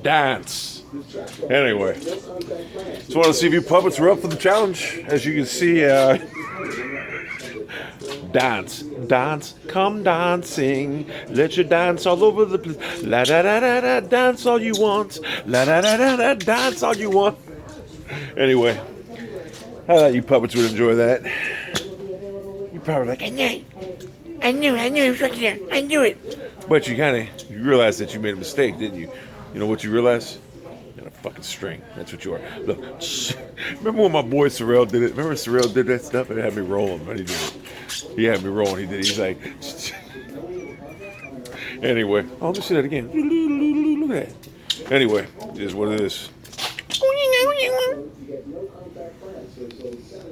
Dance. Anyway, just want to see if you puppets were up for the challenge. As you can see, dance, dance, come dancing. Let you dance all over the place. La da da da da, dance all you want. La da da da da, dance all you want. Anyway, I thought you puppets would enjoy that. You probably like, I knew it was right there. I knew it. But you realized that you made a mistake, didn't you? You know what you realized? You're a fucking string. That's what you are. Look, remember when my boy Sorrell did it? Remember Sorrell did that stuff? It had me rolling when he did it. He had me rolling. He did it. He's like, anyway. Oh, let me see that again. Look at that. Anyway, it is what it is.